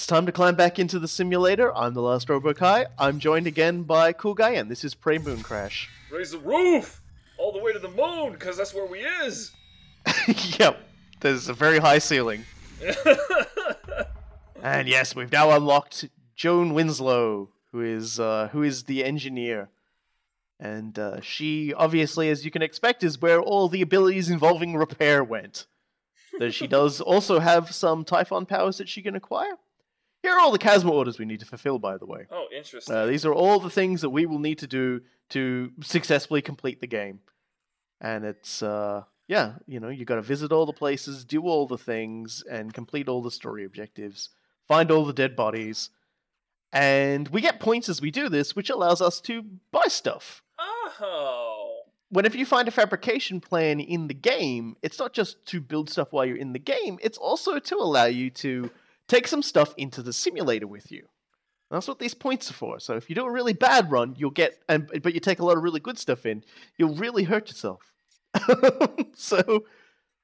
It's time to climb back into the simulator. I'm the last Robokai. I'm joined again by Cool Guy, and this is Prey Mooncrash. Raise the roof! All the way to the moon, because that's where we is! Yep, there's a very high ceiling. And yes, we've now unlocked Joan Winslow, who is the engineer. And she, obviously, as you can expect, is where all the abilities involving repair went. Though she does also have some Typhon powers that she can acquire. Here are all the Chasma orders we need to fulfill, by the way. Oh, interesting. These are all the things that we will need to do to successfully complete the game. And it's, yeah, you know, you gotta visit all the places, do all the things, and complete all the story objectives. Find all the dead bodies. And we get points as we do this, which allows us to buy stuff. Oh. Whenever you find a fabrication plan in the game, it's not just to build stuff while you're in the game, it's also to allow you to take some stuff into the simulator with you. That's what these points are for. So if you do a really bad run, you'll get, but you take a lot of really good stuff in, you'll really hurt yourself. So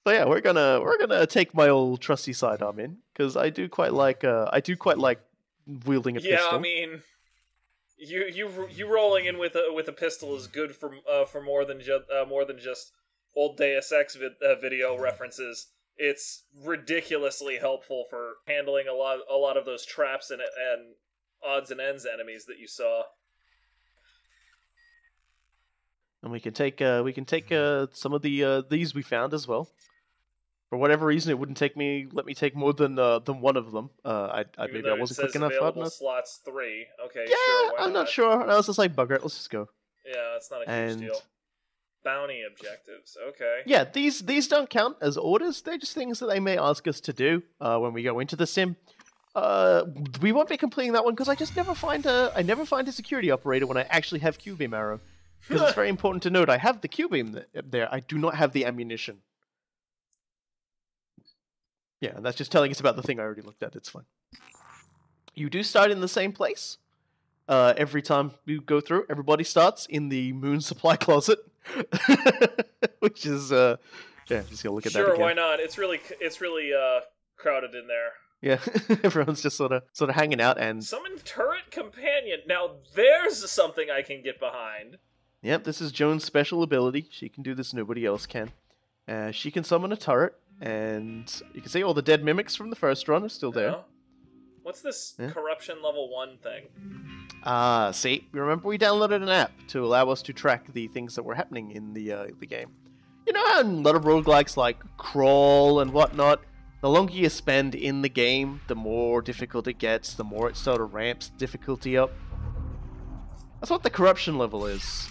yeah, we're gonna take my old trusty sidearm in because I do quite like wielding a pistol. Yeah, I mean, you rolling in with a pistol is good for more than just old Deus Ex video references. It's ridiculously helpful for handling a lot of those traps and odds and ends enemies that you saw. And we can take some of the these we found as well. For whatever reason, it wouldn't let me take more than one of them. Maybe I wasn't quick enough. Available slots 3. Okay, yeah, sure. Why I'm not sure. And I was just like, bugger it, let's just go. Yeah, that's not a huge deal. Bounty objectives. Okay. Yeah, these don't count as orders. They're just things that they may ask us to do when we go into the sim. We won't be completing that one because I just never find a security operator when I actually have Q-beam arrow. Because it's very important to note I have the Q-beam there. I do not have the ammunition. Yeah, and that's just telling us about the thing I already looked at. It's fine. You do start in the same place. Every time you go through, everybody starts in the moon supply closet. Which is, yeah, just gonna look at that again. Sure, why not? It's really crowded in there. Yeah, everyone's just sort of hanging out and... Summon turret companion. Now, there's something I can get behind. Yep, this is Joan's special ability. She can do this, nobody else can. She can summon a turret, and you can see all the dead mimics from the first run are still there. Yeah. What's this corruption level 1 thing? See, remember we downloaded an app to allow us to track the things that were happening in the game. You know how in a lot of roguelikes like Crawl and whatnot, the longer you spend in the game, the more difficult it gets, the more it sort of ramps difficulty up. That's what the corruption level is.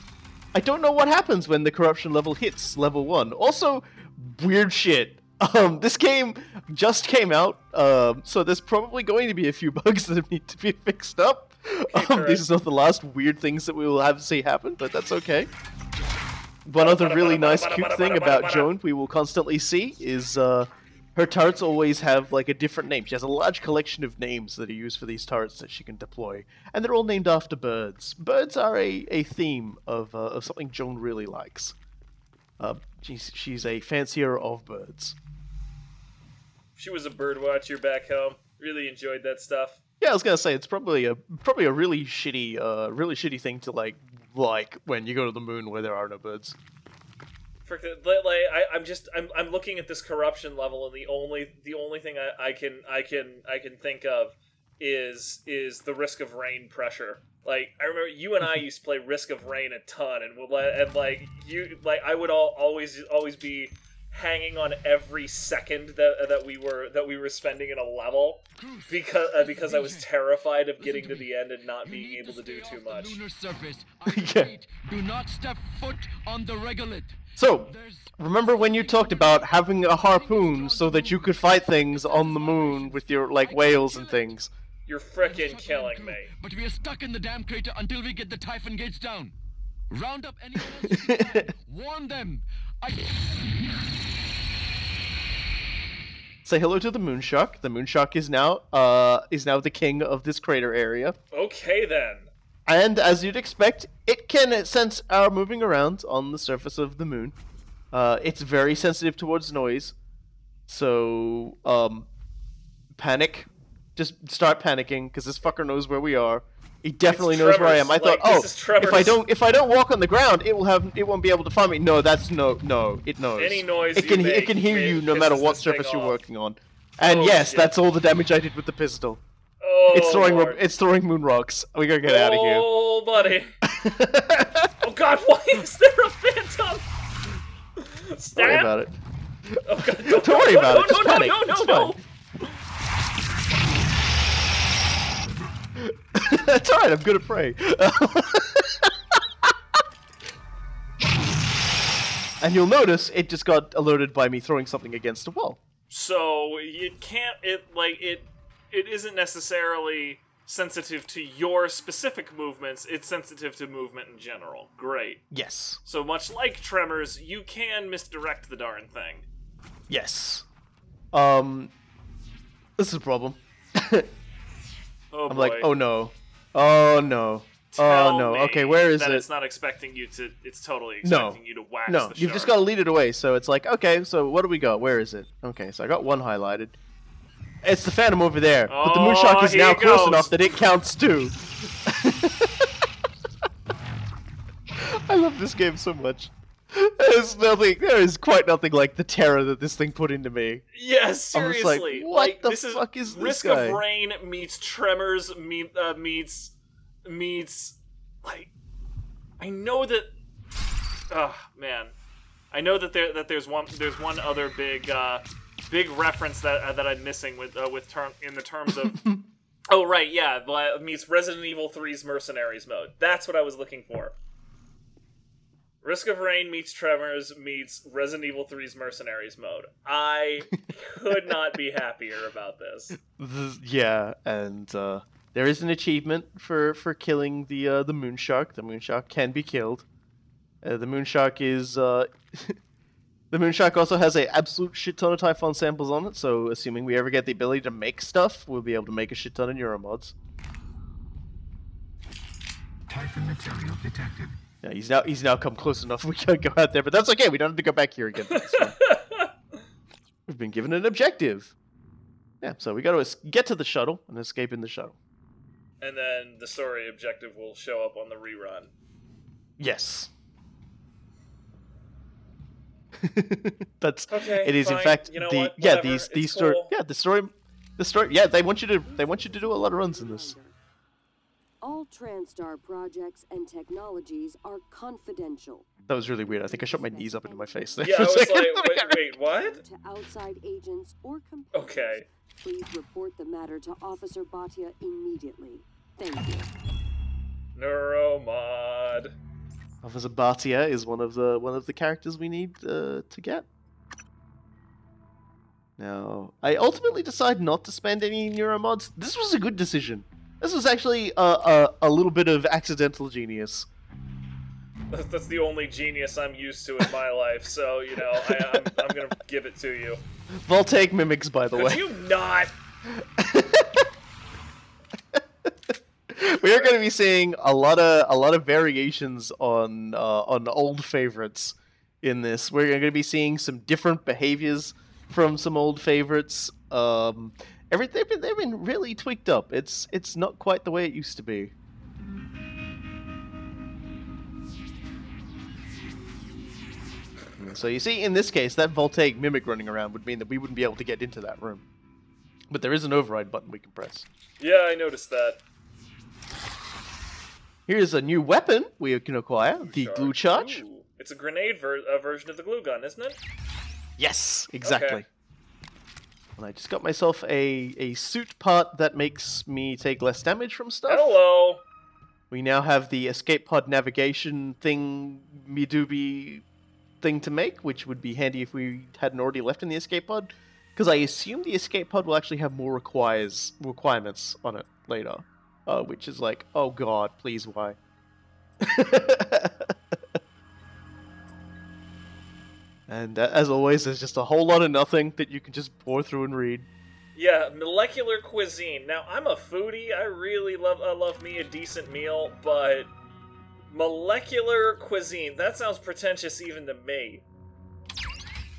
I don't know what happens when the corruption level hits level 1. Also, weird shit. This game just came out, so there's probably going to be a few bugs that need to be fixed up. These are not the last weird things that we will have to see happen, but that's okay. One other really nice, cute thing about Joan we will constantly see is her turrets always have like a different name. She has a large collection of names that are used for these turrets that she can deploy, and they're all named after birds. Birds are a theme of something Joan really likes. She's a fancier of birds. She was a bird watcher back home. Really enjoyed that stuff. Yeah, I was gonna say it's probably a really shitty thing to like when you go to the moon where there are no birds. I'm looking at this corruption level, and the only thing I can think of is the Risk of Rain pressure. Like, I remember you and I used to play Risk of Rain a ton, I would always be hanging on every second that we were spending in a level because I was terrified of getting to the end and not being able to do too much. Yeah. Do not step foot on the regolith. So, remember when you talked about having a harpoon so that you could fight things on the moon with your like whales and things? You're frickin' killing me. But we are stuck in the damn crater until we get the Typhon gates down. Round up anyone else you can. Warn them. Say hello to the Moonshark. The Moonshark is now the king of this crater area. Okay then. And as you'd expect, it can sense our moving around on the surface of the moon. It's very sensitive towards noise. So, panic just start panicking because this fucker knows where we are. He definitely knows where I am. I thought, like, if I don't walk on the ground, it won't be able to find me. No, it knows. Any noise it can hear you no matter what surface you're working on. And yes, shit. that's all the damage I did with the pistol. Oh, it's throwing moon rocks. We gotta get out of here. Oh, buddy. Oh God, why is there a phantom? Don't worry about it. Oh God, don't worry about it. Just panic. No. That's alright, I'm good at prey. And you'll notice it just got alerted by me throwing something against a wall. So it can't. It isn't necessarily sensitive to your specific movements. It's sensitive to movement in general. Great. Yes. So much like Tremors, you can misdirect the darn thing. Yes. This is a problem. Oh, I'm boy. like, oh no. Oh no. Tell no. me Okay, where is that it? It's not expecting you to. It's totally expecting you to wax No, the you've just shark. got to lead it away. So it's like, okay, so what do we got? Where is it? Okay, so I got one highlighted. It's the Phantom over there, but the Moonshark is now close enough that it counts too. I love this game so much. There is quite nothing like the terror that this thing put into me. Yes, seriously. I'm just like, what the fuck is this Risk guy? of Rain meets Tremors meets like, I know that. Oh man, I know that there's one other big reference that I'm missing in the terms of. Oh right, yeah, meets Resident Evil 3's Mercenaries mode. That's what I was looking for. Risk of Rain meets Tremors meets Resident Evil 3's Mercenaries mode. I could not be happier about this. Yeah, and there is an achievement for killing the Moonshark. The Moonshark can be killed. The Moonshark is the Moonshark also has a absolute shit ton of Typhon samples on it. So assuming we ever get the ability to make stuff, we'll be able to make a shit ton of neuromods. Typhon material detected. Yeah, he's now come close enough. We can't go out there, but that's okay. We don't have to go back here again. We've been given an objective. Yeah, so we got to get to the shuttle and escape in the shuttle. And then the story objective will show up on the rerun. Yes. That's okay. It is fine. in fact you know the what? yeah Whatever. these It's story cool. yeah the story yeah they want you to do a lot of runs in this. All TranStar projects and technologies are confidential. That was really weird. I think I shot my knees up into my face there. Yeah, for I a was second. like, wait, what? To outside agents or competitors. Okay. Please report the matter to Officer Bhatia immediately. Thank you. Neuromod. Officer Bhatia is one of the characters we need to get. Now, I ultimately decide not to spend any neuromods. This was a good decision. This was actually a little bit of accidental genius. That's the only genius I'm used to in my life, so, you know, I'm gonna give it to you. Voltaic mimics, by the way. Could you not? We are going to be seeing a lot of variations on old favorites in this. We're going to be seeing some different behaviors from some old favorites. They've been really tweaked up. It's not quite the way it used to be. So you see, in this case, that voltaic mimic running around would mean that we wouldn't be able to get into that room. But there is an override button we can press. Yeah, I noticed that. Here's a new weapon we can acquire, the glue charge. Ooh, it's a grenade version of the glue gun, isn't it? Yes, exactly. Okay. And I just got myself a suit part that makes me take less damage from stuff. Hello! We now have the escape pod navigation thing, me-doobie thing to make, which would be handy if we hadn't already left in the escape pod. Because I assume the escape pod will actually have more requirements on it later. Which is like, oh god, please, why? And as always, there's just a whole lot of nothing that you can just pour through and read. Yeah, molecular cuisine. Now, I'm a foodie. I really love me a decent meal, but molecular cuisine, that sounds pretentious even to me.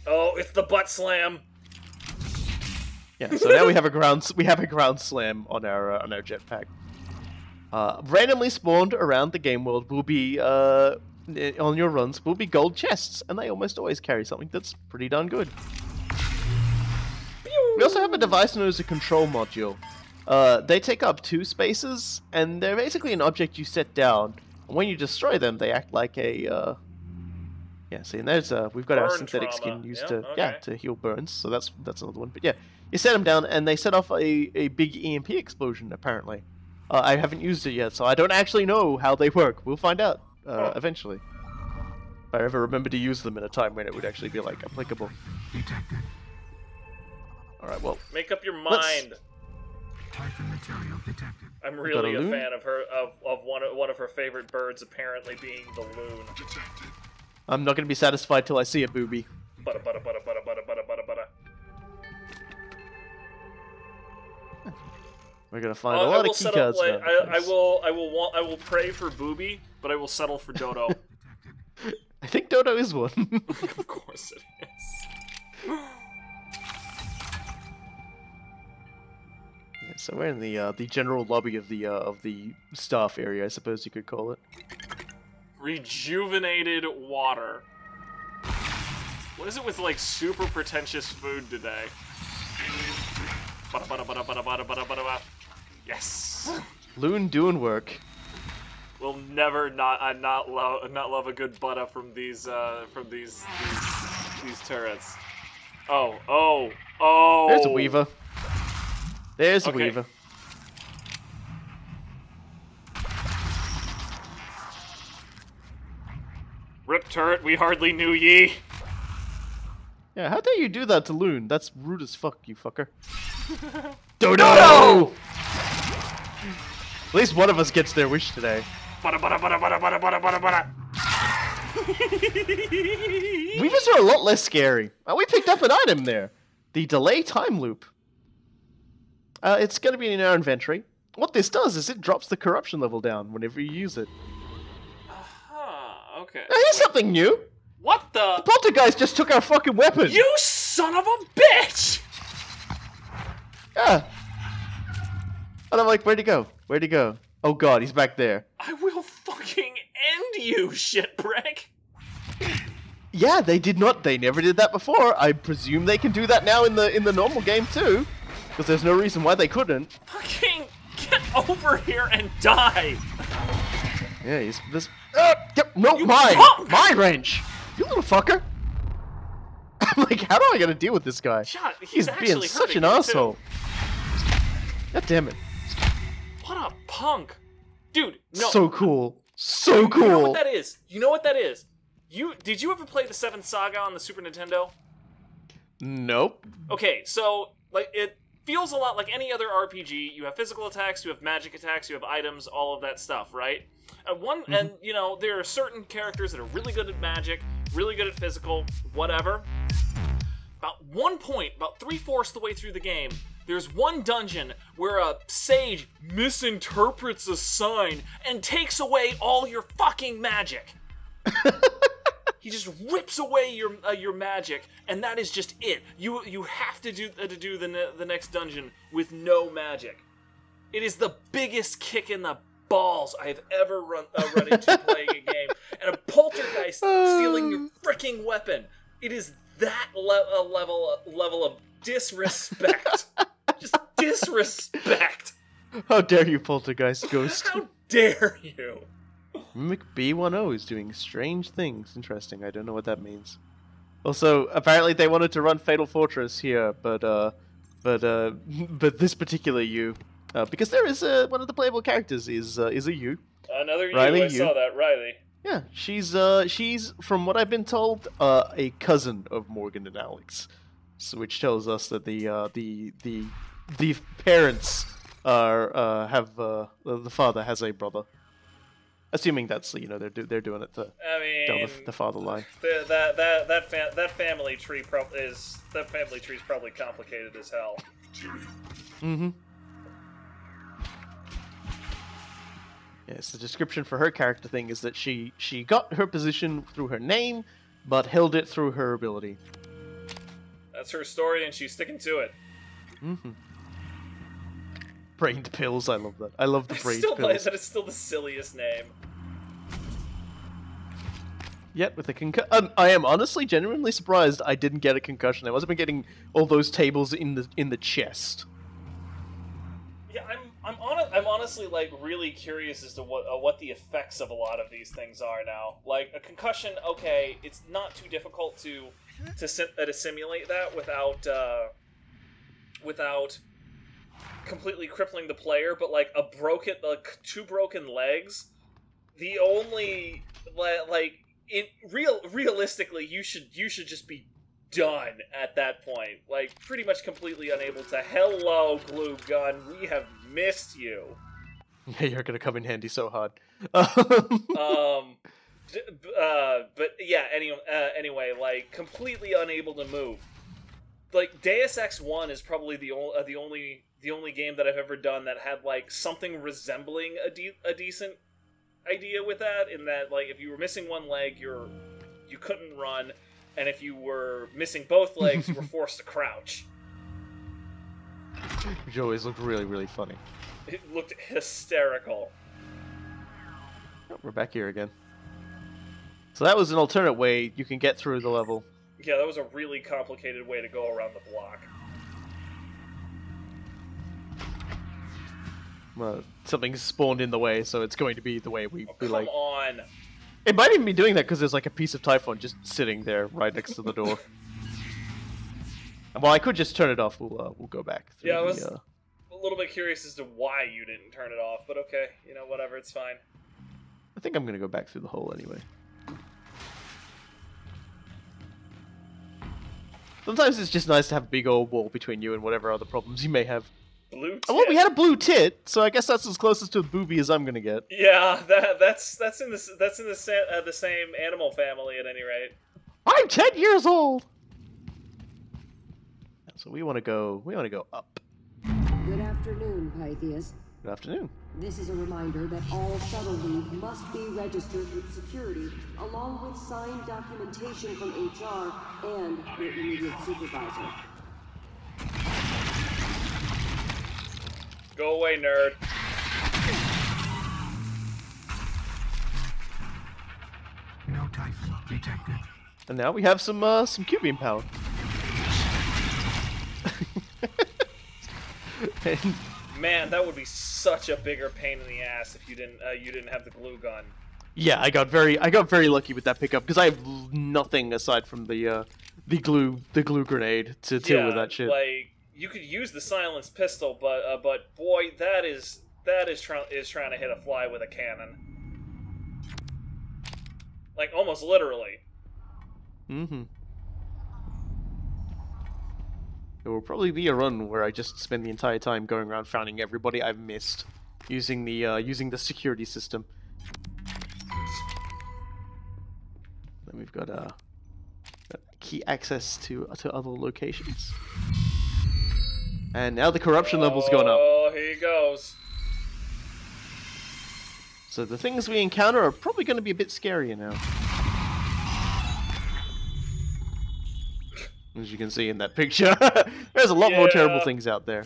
Oh, it's the butt slam. Yeah, so now we have a ground slam on our jetpack. Randomly spawned around the game world will be on your runs will be gold chests, and they almost always carry something that's pretty darn good. We also have a device known as a control module. They take up 2 spaces, and they're basically an object you set down. And when you destroy them, they act like a yeah. See, and there's we've got our Burn synthetic trauma. skin used Yep, to okay. to heal burns. So that's another one. But yeah, you set them down, and they set off a big EMP explosion. Apparently, I haven't used it yet, so I don't actually know how they work. We'll find out eventually. If I ever remember to use them in a time when it would actually be like applicable. Detected. All right, well, Make up your mind. Typhon material detected. I'm really a loon? fan of her of one of her favorite birds apparently being the loon. Detected. I'm not gonna be satisfied till I see a booby. Butta butta butta butta butta butta butta butta. We're gonna find a lot of keycards now. I will pray for Booby, but I will settle for Dodo. Detected. I think Dodo is one. Of course it is. Yeah, so we're in the general lobby of the staff area, I suppose you could call it. Rejuvenated water. What is it with like super pretentious food today? Bada bada bada bada bada bada bada bada. Yes. Loon doing work. We'll never not love a good butter from these turrets. Oh. There's a Weaver. There's a Okay. Weaver. Rip turret, we hardly knew ye. Yeah, how dare you do that to Loon? That's rude as fuck, you fucker. Dodo! At least one of us gets their wish today. Bada bada bada bada bada bada bada bada. Weavers are a lot less scary. We picked up an item there. The delay time loop. It's going to be in our inventory. What this does is it drops the corruption level down whenever you use it. Okay. Now here's something new. What the? Poltergeist just took our fucking weapon. You son of a bitch! Yeah. And I'm like, where'd he go? Where'd he go? Oh god, he's back there. I will fucking end you, shitbrick. Yeah, they did not. They never did that before. I presume they can do that now in the normal game too, because there's no reason why they couldn't. Fucking get over here and die. Yeah, he's this. No, You mine, punk! my wrench. You little fucker. I'm like, how do I gotta deal with this guy? Shot, He's being actually such hurting an you, asshole. too. God damn it. What a punk. Dude, no. So cool. So You know cool. what that is? You know what that is? Did you ever play the Seventh Saga on the Super Nintendo? Nope. Okay, so like it feels a lot like any other RPG. You have physical attacks, you have magic attacks, you have items, all of that stuff, right? And you know, there are certain characters that are really good at magic, really good at physical, whatever. About one point, about 3/4 the way through the game, there's one dungeon where a sage misinterprets a sign and takes away all your fucking magic. He just rips away your magic, and that is just it. You have to do the next dungeon with no magic. It is the biggest kick in the balls I have ever run into playing a game, and a poltergeist stealing your freaking weapon. It is that level of disrespect. Just disrespect. How dare you, Poltergeist Ghost? How dare you? McB10 is doing strange things. Interesting. I don't know what that means. Also, apparently they wanted to run Fatal Fortress here, but this particular U, because there is one of the playable characters is a U. Another Riley, you. I saw that, Riley. Yeah, she's from what I've been told, a cousin of Morgan and Alex, so, which tells us that the parents are the father has a brother. Assuming that's they're doing it to tell the father lie. That family tree is probably complicated as hell. Mm-hmm. Yes, the description for her character thing is that she got her position through her name, but held it through her ability. That's her story, and she's sticking to it. Mm-hmm. Brained pills, I love that. I love the brained pills. That is still the silliest name. Yet with a concussion, I am honestly genuinely surprised I didn't get a concussion. I must have been getting all those tables in the chest. Yeah, I'm honestly like really curious as to what the effects of a lot of these things are now. Like a concussion, okay, it's not too difficult to simulate that without completely crippling the player, but like two broken legs, the only realistically you should just be done at that point, like pretty much completely unable to. Hello, glue gun, we have missed you. Yeah, you're gonna come in handy so hard. But yeah, anyway, like completely unable to move. Like Deus Ex 1 is probably the only game that I've ever done that had like something resembling a decent idea with that. In that, like, if you were missing one leg, you couldn't run, and if you were missing both legs, you were forced to crouch. Which always looked really, really funny. It looked hysterical. Oh, we're back here again. So that was an alternate way you can get through the level. Yeah, that was a really complicated way to go around the block. Well, something spawned in the way, so it's going to be the way we like. Come on! It might even be doing that because there's like a piece of Typhon just sitting there right next to the door. Well, I could just turn it off. We'll go back. Yeah, I was a little bit curious as to why you didn't turn it off, but okay, whatever, it's fine. I think I'm gonna go back through the hole anyway. Sometimes it's just nice to have a big old wall between you and whatever other problems you may have. Blue tit. Oh, well, we had a blue tit, so I guess that's as closest to a booby as I'm gonna get. Yeah, that's in the same animal family at any rate. I'm 10 years old. So we want to go up. Good afternoon, Pythias. Good afternoon. This is a reminder that all shuttle leave must be registered with security, along with signed documentation from HR and your immediate supervisor. Go away, nerd. No Typhon detected. And now we have some Q-beam power. And man, that would be such a bigger pain in the ass if you didn't have the glue gun. Yeah, I got very lucky with that pickup because I have nothing aside from the glue grenade to deal with that shit. Like you could use the silenced pistol, but boy, that is trying to hit a fly with a cannon. Like almost literally. Mm-hmm. It will probably be a run where I just spend the entire time going around finding everybody I've missed, using the security system. Then we've got key access to other locations, and now the corruption level's gone up. Oh, here he goes. So the things we encounter are probably going to be a bit scarier now. As you can see in that picture, there's a lot more terrible things out there.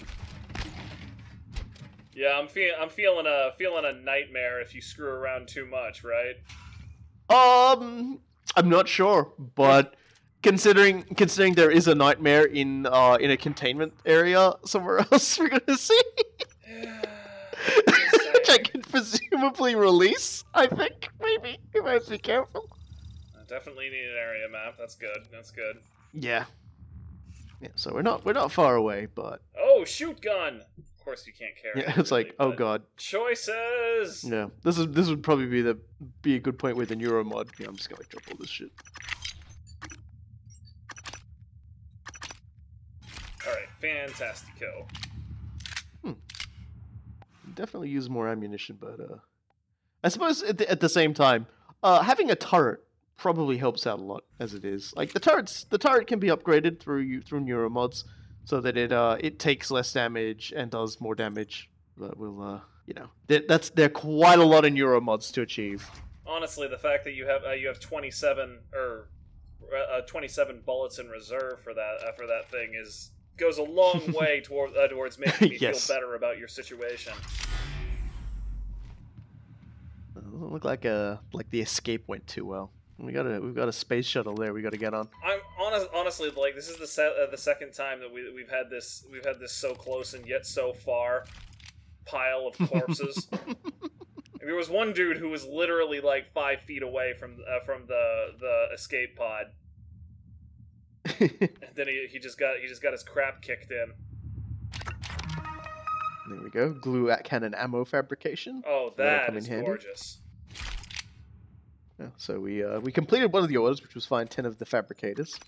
Yeah, I'm feeling a nightmare if you screw around too much, right? I'm not sure, but considering there is a nightmare in a containment area somewhere else, we're gonna see. Which I can presumably release. I think maybe if I be careful. I definitely need an area map. That's good. That's good. Yeah. Yeah, so we're not far away, but oh, shoot gun! Of course you can't carry. Yeah, it's really, like, oh god. Choices. Yeah, this would probably be a good point with the neuro mod. Yeah, I'm just gonna drop all this shit. All right, fantastico. Definitely use more ammunition, but I suppose at the same time, having a turret probably helps out a lot as it is. Like the turret can be upgraded through neuro mods, so that it takes less damage and does more damage. But we'll there are quite a lot of neuro mods to achieve. Honestly, the fact that you have 27 bullets in reserve for that thing is goes a long way towards making me Yes. feel better about your situation. Doesn't look like the escape went too well. We've got a space shuttle there. We got to get on. I'm honestly like this is the second time that we've had this so close and yet so far pile of corpses. There was one dude who was literally like 5 feet away from the escape pod, and then he just got his crap kicked in. There we go. Glue cannon ammo fabrication. Oh, that is gorgeous. Yeah, so we completed one of the orders, which was find 10 of the fabricators.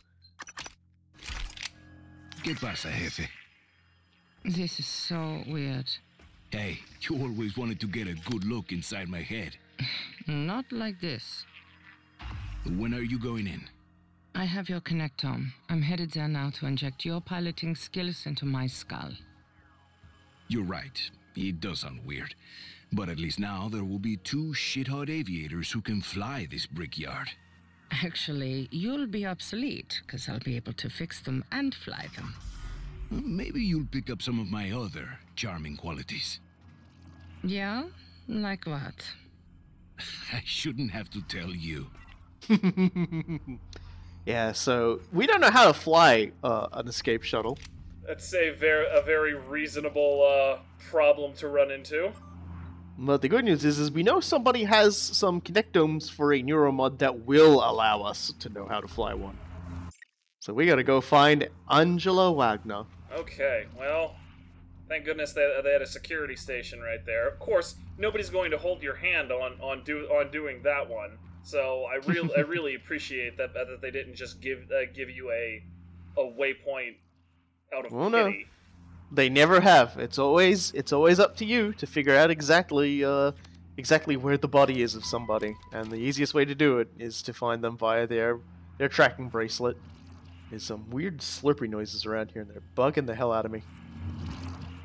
¿Qué pasa, jefe? This is so weird. Hey, you always wanted to get a good look inside my head. Not like this. When are you going in? I have your connectome. I'm headed there now to inject your piloting skills into my skull. You're right. It does sound weird. But at least now there will be 2 shit-hot aviators who can fly this brickyard. Actually, you'll be obsolete, because I'll be able to fix them and fly them. Maybe you'll pick up some of my other charming qualities. Yeah? Like what? I shouldn't have to tell you. Yeah, so we don't know how to fly an escape shuttle. That's a very reasonable problem to run into. But the good news is we know somebody has some connectomes for a neuromod that will allow us to know how to fly one. So we gotta go find Angela Wagner. Okay, well, thank goodness they had a security station right there. Of course, nobody's going to hold your hand on doing that one. So I really appreciate that they didn't just give you a waypoint out of pity. No. They never have. It's always up to you to figure out exactly where the body is of somebody, and the easiest way to do it is to find them via their tracking bracelet. There's some weird slurpy noises around here, and they're bugging the hell out of me.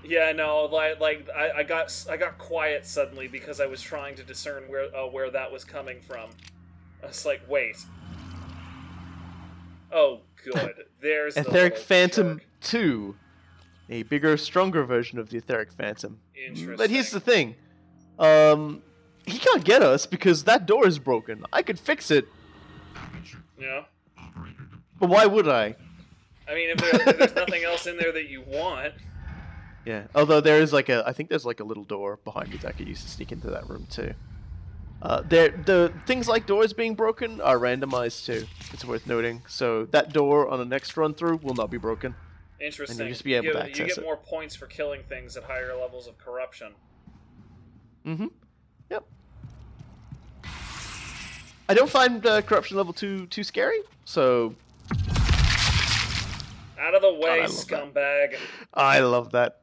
Yeah, no, like I got quiet suddenly because I was trying to discern where that was coming from. I was like, wait. Oh, good. There's the Etheric little Phantom jerk. 2. A bigger, stronger version of the Etheric Phantom. Interesting. But here's the thing. He can't get us because that door is broken. I could fix it, Yeah. but why would I? I mean, if there's nothing else in there that you want. Yeah, although there is I think there's like a little door behind me that I could use to sneak into that room too. The things like doors being broken are randomized too. It's worth noting. So that door on the next run through will not be broken. Interesting. And you'll just be able to access you get it. more points for killing things at higher levels of corruption. Mm-hmm. Yep. I don't find corruption level too scary, so Out of the way, I love scumbag. I love that.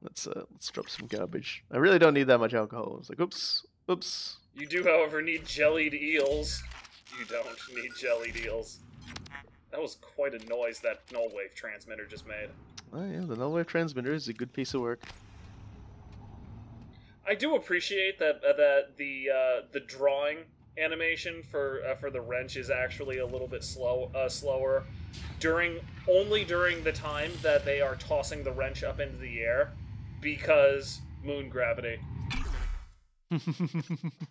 Let's drop some garbage. I really don't need that much alcohol. I was like, oops. You do, however, need jellied eels. You don't need jellied eels. That was quite a noise that null wave transmitter just made. Oh yeah, the null wave transmitter is a good piece of work. I do appreciate that the drawing animation for the wrench is actually a little bit slower during the time that they are tossing the wrench up into the air because moon gravity.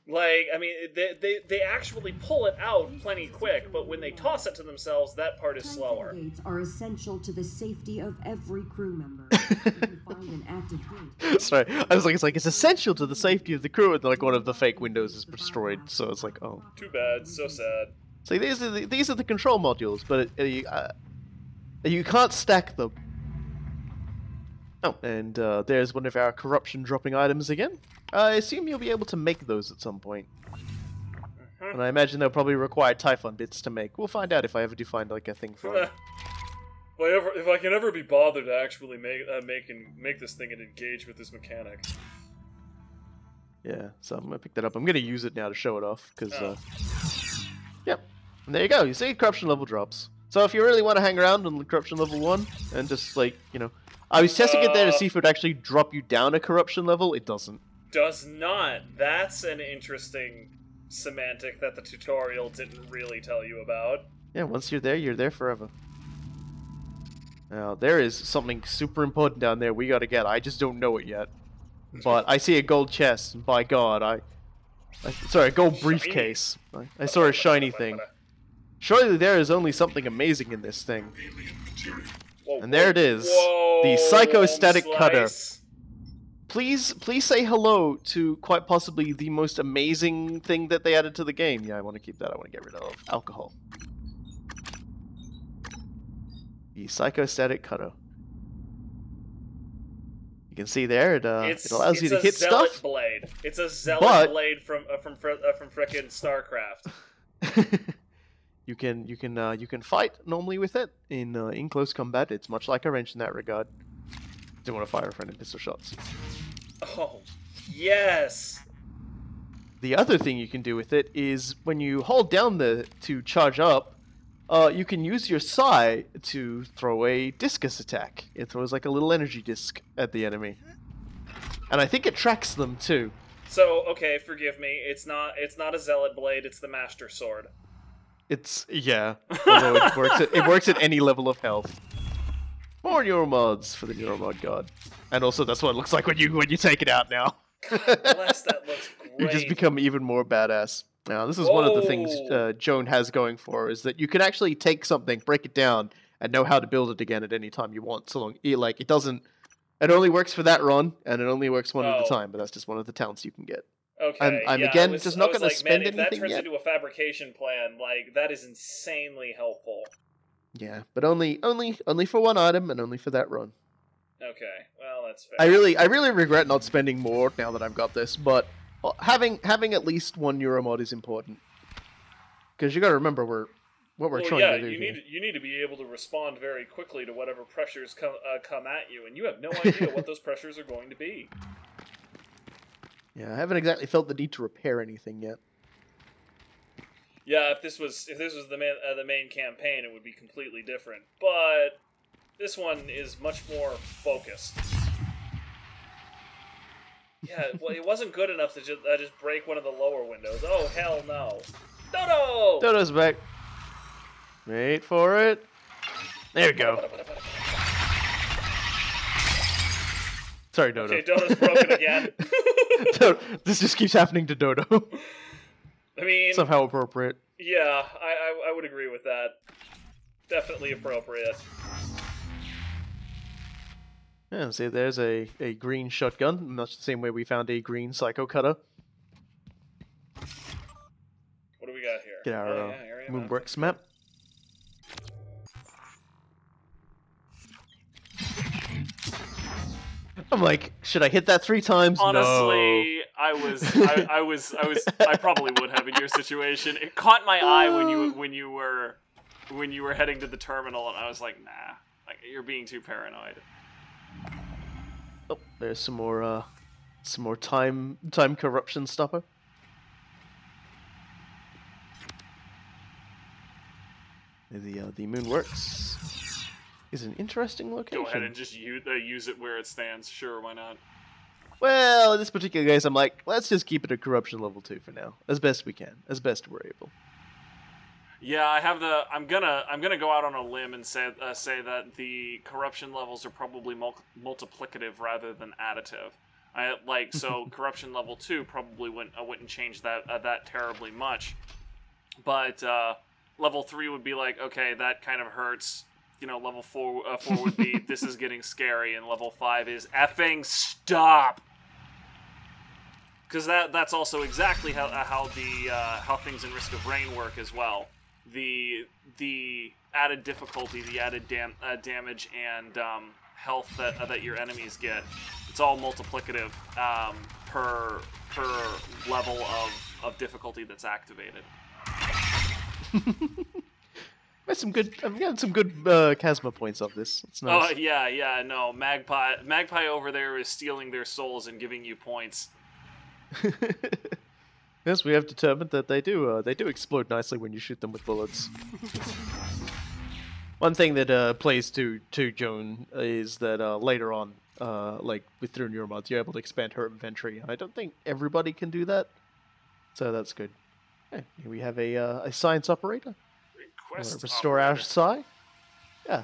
Like, I mean, they actually pull it out plenty quick, but when they toss it to themselves, that part is slower. Gates are essential to the safety of every crew member. If you find an active gate, Sorry, I was like, it's essential to the safety of the crew, and like one of the fake windows is destroyed. So it's like, oh. Too bad, so sad. So these are the control modules, but you can't stack them. Oh, and there's one of our corruption dropping items again. I assume you'll be able to make those at some point. And I imagine they'll probably require Typhon bits to make. We'll find out if I ever do find like a thing for it. If I can ever be bothered to actually make this thing and engage with this mechanic. Yeah, so I'm gonna pick that up. I'm gonna use it now to show it off, because yep. And there you go. You see, corruption level drops. So if you really want to hang around on corruption level 1 and just like, you know, I was testing it there to see if it would actually drop you down a corruption level. It doesn't. Does not. That's an interesting semantic that the tutorial didn't really tell you about. Yeah, once you're there forever. Now, there is something super important down there we gotta get. I just don't know it yet. But I see a gold chest, and by God, sorry, a gold briefcase. I saw a shiny thing. Surely there is only something amazing in this thing. Whoa, And there it is. whoa, The psychostatic slice. cutter. Please say hello to quite possibly the most amazing thing that they added to the game. Yeah, I want to keep that. I want to get rid of alcohol. The psychostatic cutter. You can see there, it allows you to hit zealot stuff. Blade. It's a zealot blade from frickin' StarCraft. You can fight normally with it in close combat. It's much like a wrench in that regard. Don't want to fire friendly pistol shots. Oh, yes. The other thing you can do with it is when you hold down to charge up, you can use your Psi to throw a discus attack. It throws like a little energy disc at the enemy, and I think it tracks them too. So okay, forgive me. It's not a zealot blade. It's the master sword. Yeah. Although it works at any level of health. More neuromods for the neuromod god, and also that's what it looks like when you take it out now. Bless, that looks great. You just become even more badass. Now, this is one of the things Joan has going for, is that you can actually take something, break it down, and know how to build it again at any time you want. So long, it doesn't. It only works for that run, and it only works one at a time. But that's just one of the talents you can get. Okay. I'm yeah, again just not going to spend if anything that turns yet. into a fabrication plan, like that is insanely helpful. Yeah, but only for one item, and only for that run. Okay, well that's fair. I really regret not spending more now that I've got this, but having at least one neuromod is important, because you got to remember what we're trying to do. You need to be able to respond very quickly to whatever pressures come at you, and you have no idea what those pressures are going to be. Yeah, I haven't exactly felt the need to repair anything yet. Yeah, if this was the main campaign, it would be completely different. But this one is much more focused. Yeah, well, it wasn't good enough to just break one of the lower windows. Oh, hell no. Dodo! Dodo's back. Wait for it. There we go. Sorry, Dodo. Okay, Dodo's broken again. This just keeps happening to Dodo. I mean... Somehow appropriate. Yeah, I would agree with that. Definitely appropriate. Yeah, see, there's a green shotgun, much the same way we found a green psycho cutter. What do we got here? Get our Moonworks map. I'm like, should I hit that 3 times? Honestly, no. I probably would have in your situation. It caught my eye when you were heading to the terminal, and I was like, nah, like you're being too paranoid. Oh, there's some more time corruption stopper. The Moonworks is an interesting location. Go ahead and just use it where it stands. Sure, why not? Well, in this particular case, I'm like, let's just keep it at corruption level 2 for now, as best we can, as best we're able. Yeah, I'm gonna go out on a limb and say that the corruption levels are probably multiplicative rather than additive. So corruption level 2 probably wouldn't change that terribly much, but level 3 would be like, okay, that kind of hurts. You know, level 4 would be this is getting scary, and level 5 is effing stop. Because that's also exactly how things in Risk of Rain work as well. The added difficulty, the added damage and health that your enemies get, it's all multiplicative per level of difficulty that's activated. I'm getting some good Chasma points off this. It's nice. Oh yeah, no, Magpie over there is stealing their souls and giving you points. Yes, we have determined that they do explode nicely when you shoot them with bullets. One thing that plays to Joan is that later on, like through neuromods, you're able to expand her inventory. I don't think everybody can do that, so that's good. Okay, here we have a science operator. Restore our psi. Yeah.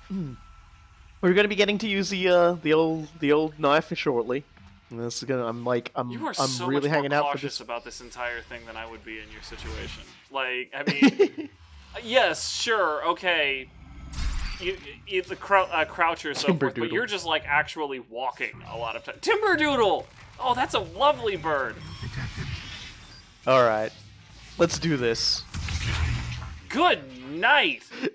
We're going to be getting to use the old knife shortly. And this is gonna. You are so really much hanging more out for cautious this. about this entire thing than I would be in your situation. Like, I mean, yes, sure, okay. You the croucher so forth, but you're just like actually walking a lot of time. Timberdoodle! Oh, that's a lovely bird. All right, let's do this. Good night. You're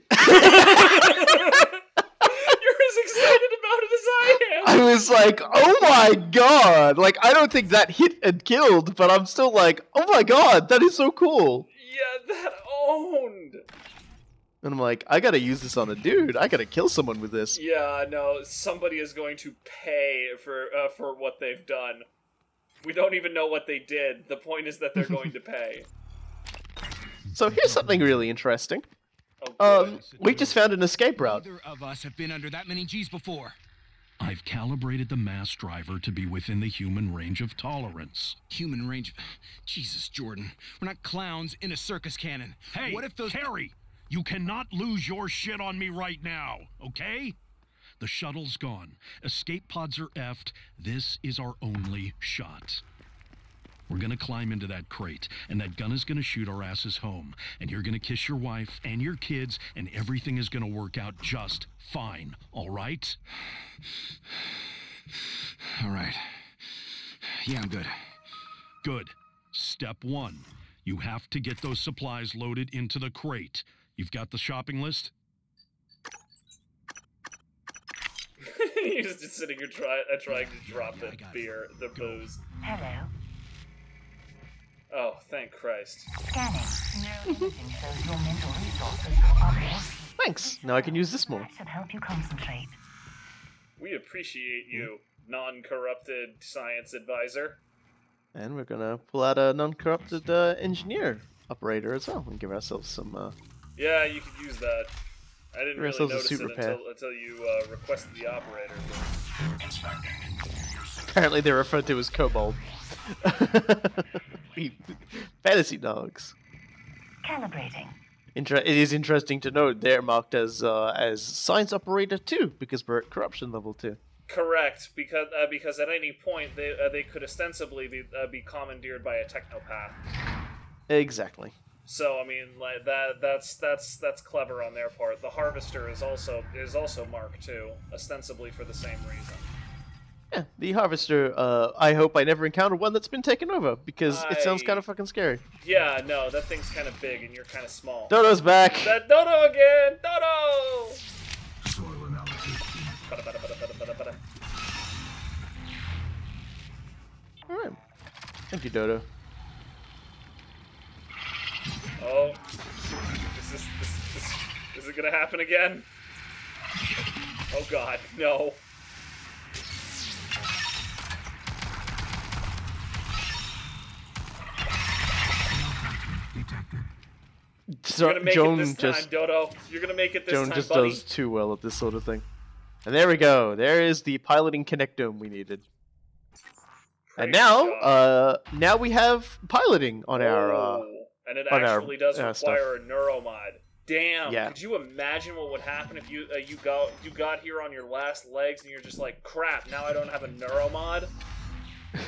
as excited about it as I am. I was like, oh my god! Like, I don't think that hit and killed, but I'm still like, oh my god, that is so cool. Yeah, that owned. And I'm like, I gotta use this on a dude. I gotta kill someone with this. Yeah, no, somebody is going to pay for what they've done. We don't even know what they did. The point is that they're going to pay. So here's something really interesting. Oh, We just found an escape route. Neither of us have been under that many G's before. I've calibrated the mass driver to be within the human range of tolerance. Human range? Jesus, Jordan. We're not clowns in a circus cannon. Hey, what if those... Harry, you cannot lose your shit on me right now, okay? The shuttle's gone. Escape pods are effed. This is our only shot. We're gonna climb into that crate, and that gun is gonna shoot our asses home. And you're gonna kiss your wife and your kids, and everything is gonna work out just fine, all right? All right. Yeah, I'm good. Good. Step one. You have to get those supplies loaded into the crate. You've got the shopping list? He's just sitting here trying to drop the beer, the booze. Hello. Oh, thank Christ. Scanning. Neuroimaging shows your mental resources are low. Thanks. Now I can use this more. That should help you concentrate. We appreciate you, non-corrupted science advisor. And we're gonna pull out a non-corrupted engineer operator as well and give ourselves some. Yeah, you could use that. I didn't really ourselves a notice suit it repair. until you requested the operator. Apparently, they're referred to as kobold. Fantasy dogs. Calibrating. It is interesting to note they're marked as science operator 2 because we're at corruption level 2. Correct, because at any point they could ostensibly be commandeered by a technopath. Exactly. So I mean, like that's clever on their part. The Harvester is also Mark II, ostensibly for the same reason. Yeah, the Harvester. I hope I never encounter one that's been taken over because it sounds kind of fucking scary. Yeah, no, that thing's kind of big and you're kind of small. Dodo's back. That Dodo again, Dodo. All right. Thank you, Dodo. Oh, is it gonna happen again? Oh God, no. You're gonna make Joan it this time, Dodo. You're gonna make it this Joan time, just buddy. does too well at this sort of thing. And there we go. There is the piloting connectome we needed. And now we have piloting on our. And it on actually does require stuff. a neuromod. Damn! Yeah. Could you imagine what would happen if you got here on your last legs and you're just like, crap! Now I don't have a neuromod.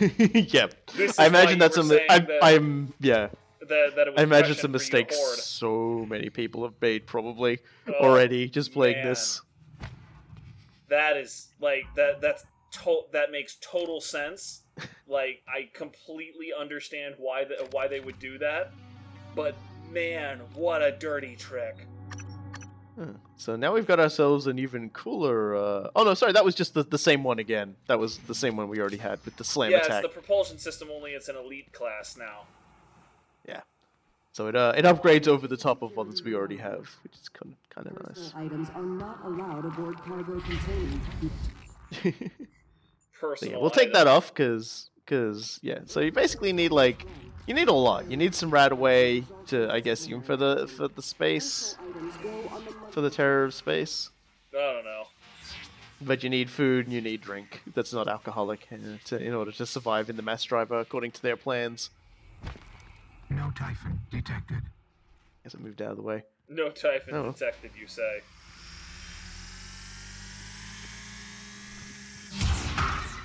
Yep. This is I imagine why that's you a. were saying I'm yeah. That it was I imagine prescient some for you to mistakes hoard. so many people have made probably already just playing man. this. That is like that makes total sense. Like I completely understand why they would do that, but man, what a dirty trick. So now we've got ourselves an even cooler. Oh no, sorry, that was just the same one again. That was the same one we already had with the slam Yeah, attack. it's the propulsion system. Only it's an elite class now. Yeah. So it upgrades over the top of ones we already have, which is kind of nice. Personal items are not allowed aboard cargo containers. So yeah, we'll take that off because yeah. So you basically need you need a lot. You need some right-of-way to, I guess, even for the space, for the terror of space. I don't know. But you need food and you need drink. That's not alcoholic in order to survive in the mass driver according to their plans. No Typhon detected. Guess I moved out of the way. No Typhon detected, you say.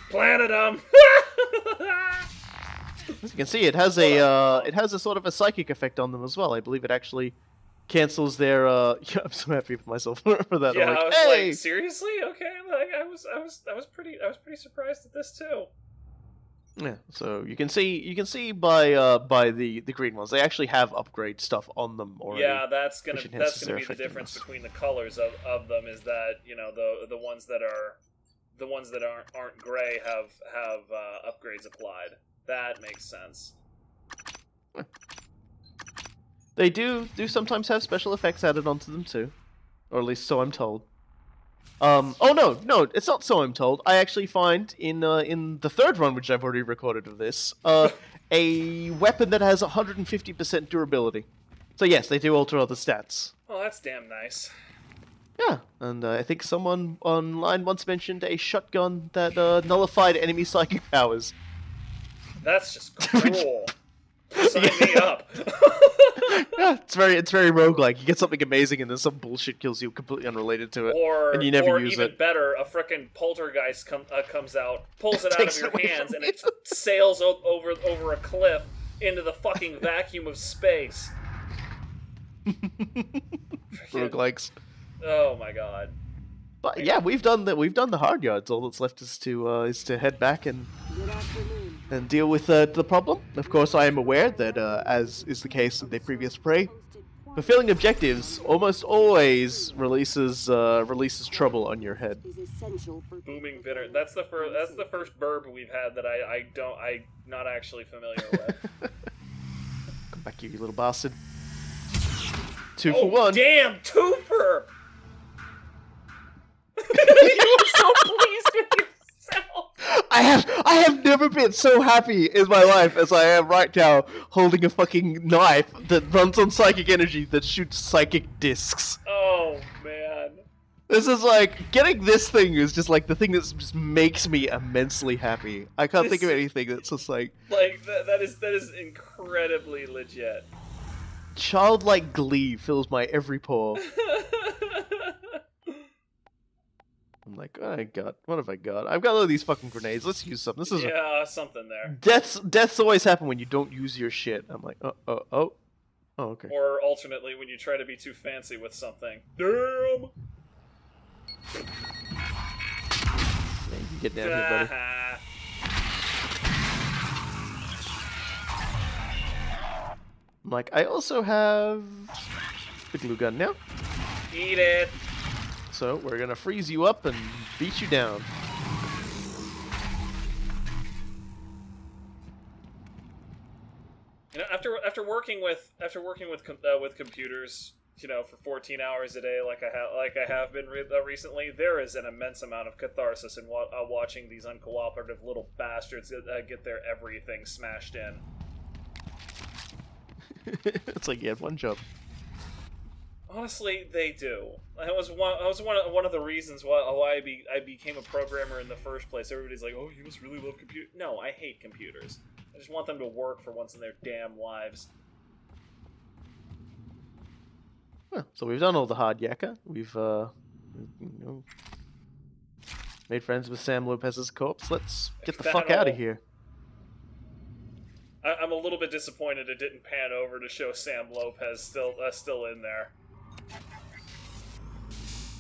Planted them! As you can see, it has a sort of a psychic effect on them as well. I believe it actually cancels their. Yeah, I'm so happy with myself for that. Yeah, I'm I like, was hey! like, seriously? Okay, like I was pretty surprised at this too. Yeah, so you can see by the green ones, they actually have upgrade stuff on them already. Yeah, that's gonna which enhances be their the difference effectiveness. between the colors of them is that the ones that aren't gray have upgrades applied. That makes sense. They do sometimes have special effects added onto them too, or at least so I'm told. Oh no, it's not so I'm told. I actually find in the third run, which I've already recorded of this, a weapon that has 150% durability. So yes, they do alter other stats. Oh, that's damn nice. Yeah, and I think someone online once mentioned a shotgun that nullified enemy psychic powers. That's just cruel. Sign me up. Yeah, it's very roguelike. You get something amazing and then some bullshit kills you completely unrelated to it, and you never use even it. better, a frickin' poltergeist comes out, pulls it out Takes of your it away hands, from and it sails over a cliff into the fucking vacuum of space. Roguelikes. Oh my god. But yeah, we've done the hard yards. All that's left is to head back and deal with the problem. Of course, I am aware that as is the case in the previous prey, fulfilling objectives almost always releases trouble on your head. Booming bitter. That's the first burp we've had that I'm not actually familiar with. Come back here, you little bastard. 2 for 1. Damn, twofer! You were so pleased with yourself. I have never been so happy in my life as I am right now, holding a fucking knife that runs on psychic energy that shoots psychic discs. Oh man. This is like, getting this thing is just like the thing that just makes me immensely happy. I can't think of anything that's just like... that is incredibly legit. Childlike glee fills my every pore. I'm like, oh my god, what have I got? I've got all these fucking grenades. Let's use some. This is something there. Deaths always happen when you don't use your shit. I'm like, oh, okay. Or alternately, when you try to be too fancy with something. Damn. Yeah, you get down here, buddy. I'm like, I also have the glue gun now. Eat it. So we're gonna freeze you up and beat you down. You know, after working with computers, you know, for 14 hours a day, like I have been recently, there is an immense amount of catharsis in watching these uncooperative little bastards get their everything smashed in. It's like you had one job. Honestly, they do. That was one of the reasons why I became a programmer in the first place. Everybody's like, "Oh, you must really love computers." No, I hate computers. I just want them to work for once in their damn lives. Well, so we've done all the hard yakka. We've made friends with Sam Lopez's corpse. Let's get the fuck out of here. I'm a little bit disappointed it didn't pan over to show Sam Lopez still in there.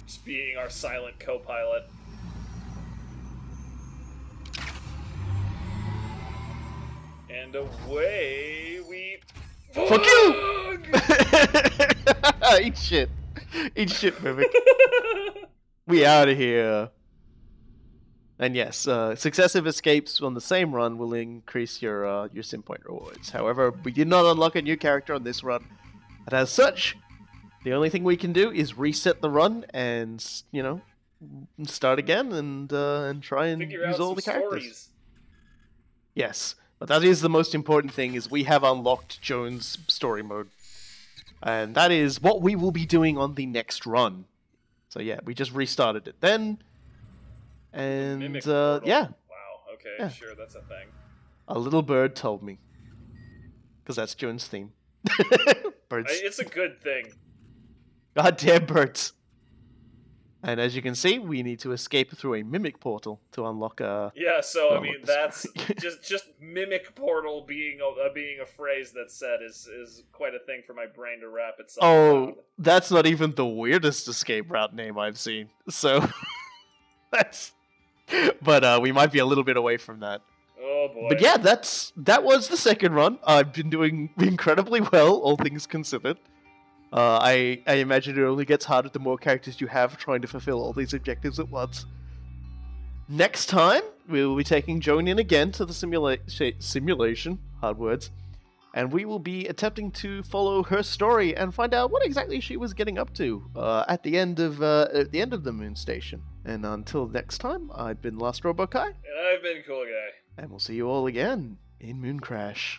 Just being our silent co-pilot. And away we... Fuck you! Eat shit. Eat shit, Mimic. We out of here. And yes, successive escapes on the same run will increase your sim point rewards. However, we did not unlock a new character on this run. And as such, the only thing we can do is reset the run and, you know, start again and try and use all the characters. Stories. Yes, but that is the most important thing, is we have unlocked Jones' story mode. And that is what we will be doing on the next run. So yeah, we just restarted it then. And, yeah. Wow, okay, Yeah. sure, that's a thing. A little bird told me. Because that's Jones' theme. Birds. It's a good thing. Goddamn birds. And as you can see, we need to escape through a mimic portal to unlock Yeah, so I Oh, mean this- that's just mimic portal being a phrase that's said is quite a thing for my brain to wrap itself around. Oh, that's not even the weirdest escape route name I've seen. So that's but we might be a little bit away from that. Oh boy. But yeah, that was the second run. I've been doing incredibly well, all things considered. I imagine it only gets harder the more characters you have trying to fulfill all these objectives at once. Next time, we will be taking Joan in again to the simulation, hard words, and we will be attempting to follow her story and find out what exactly she was getting up to at the end of the moon station. And until next time, I've been Last Robot Kai, And I've been Cool Guy. and we'll see you all again in Mooncrash.